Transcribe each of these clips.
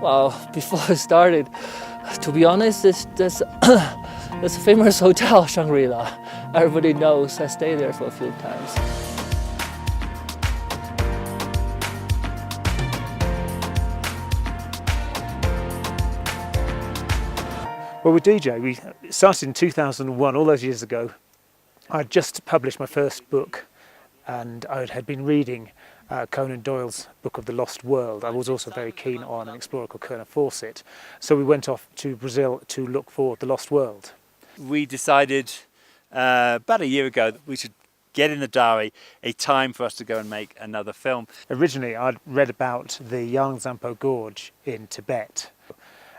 Well, before I started, to be honest, there's a famous hotel, Shangri-La. Everybody knows. I stayed there for a few times. Well, with DJ, we started in 2001, all those years ago. I'd just published my first book, and I had been reading Conan Doyle's book of the Lost World. I was also very keen on an explorer called Colonel Fawcett. So we went off to Brazil to look for the Lost World. We decided about a year ago that we should get in the diary a time for us to go and make another film. Originally, I'd read about the Yangtze Gorge in Tibet,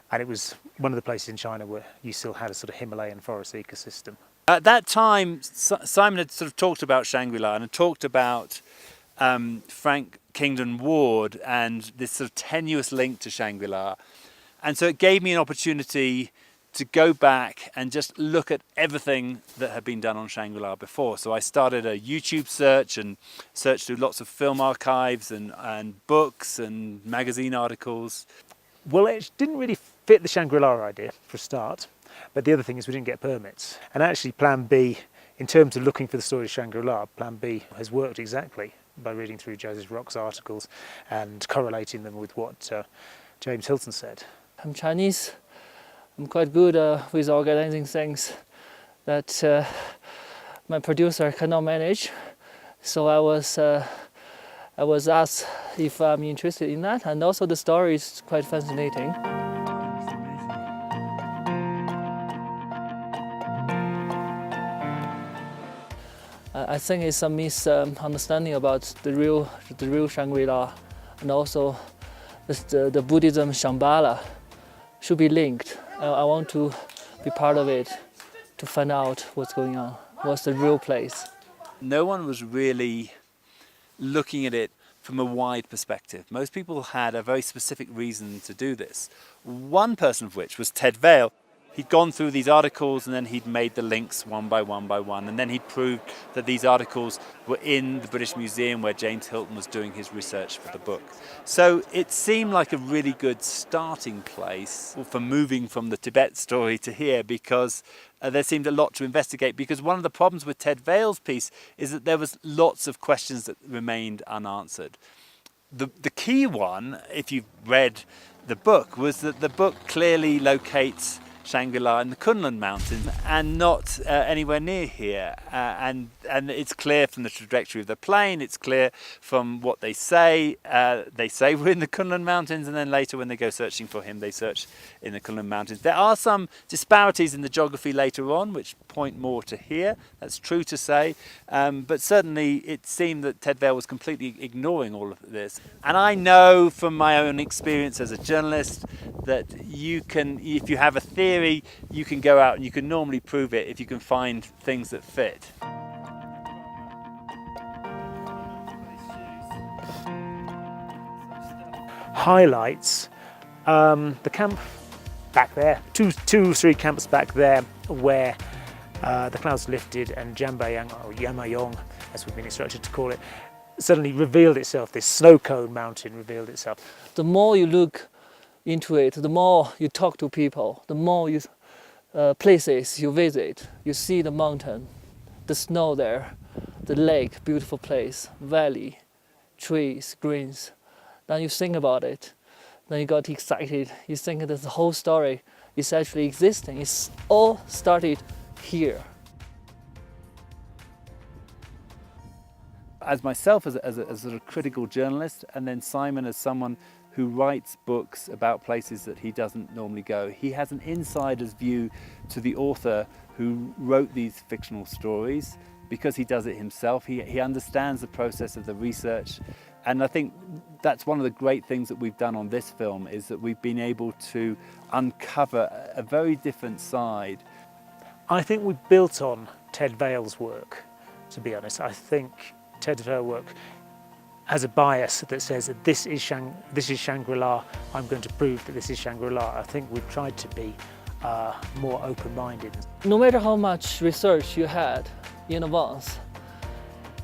and it was one of the places in China where you still had a sort of Himalayan forest ecosystem. At that time, Simon had sort of talked about Shangri-La and had talked about Frank Kingdon Ward and this sort of tenuous link to Shangri-La. And so it gave me an opportunity to go back and just look at everything that had been done on Shangri-La before. So I started a YouTube search and searched through lots of film archives and books and magazine articles. Well, it didn't really fit the Shangri-La idea for a start, but the other thing is we didn't get permits. And actually Plan B, in terms of looking for the story of Shangri-La, Plan B has worked exactly by reading through Joseph Rock's articles and correlating them with what James Hilton said. I'm Chinese. I'm quite good with organizing things that my producer cannot manage. So I was asked if I'm interested in that, and also the story is quite fascinating. I think it's a misunderstanding about the real Shangri-La, and also the Buddhism Shambhala should be linked. I want to be part of it to find out what's going on, what's the real place. No one was really looking at it from a wide perspective. Most people had a very specific reason to do this. One person of which was Ted Vail. He'd gone through these articles and then he'd made the links one by one, and then he'd proved that these articles were in the British Museum where James Hilton was doing his research for the book. So it seemed like a really good starting place for moving from the Tibet story to here, because there seemed a lot to investigate, because one of the problems with Ted Vail's piece is that there was lots of questions that remained unanswered. The key one, if you've read the book, was that the book clearly locates Shangri-La in the Kunlun Mountains and not anywhere near here, and it's clear from the trajectory of the plane, it's clear from what they say we're in the Kunlun Mountains, and then later when they go searching for him they search in the Kunlun Mountains. There are some disparities in the geography later on which point more to here, that's true to say, but certainly it seemed that Ted Vail was completely ignoring all of this. And I know from my own experience as a journalist that you can, if you have a theory, you can go out and you can normally prove it if you can find things that fit. Highlights, the camp back there, two or three camps back there where the clouds lifted and Jambayang, or Yamayong as we've been instructed to call it, suddenly revealed itself. This snow cone mountain revealed itself. The more you look into it, the more you talk to people, the more places you visit, you see the mountain, the snow there, the lake, beautiful place, valley, trees, greens. Then you think about it, then you got excited, you think that the whole story is actually existing. It's all started here. As myself as a sort of critical journalist, and then Simon as someone who writes books about places that he doesn't normally go, he has an insider's view to the author who wrote these fictional stories, because he does it himself. He understands the process of the research, and I think that's one of the great things that we've done on this film, is that we've been able to uncover a very different side. I think we built on Ted Vail's work, to be honest. I think Ted Vail's work has a bias that says that this is Shangri-La, I'm going to prove that this is Shangri-La. I think we've tried to be more open-minded. No matter how much research you had in advance,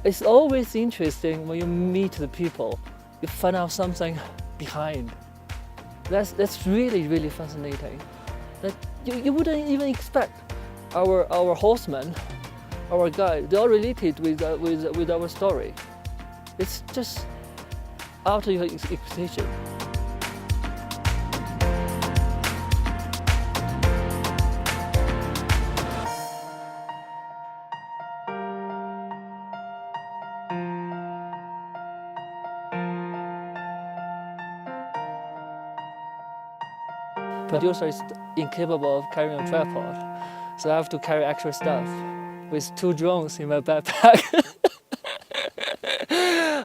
it's always interesting when you meet the people, you find out something behind. That's really, really fascinating. That you wouldn't even expect our horsemen, our guide, they are related with our story. It's just out of your expectation. Producer is incapable of carrying a tripod, so I have to carry extra stuff with 2 drones in my backpack.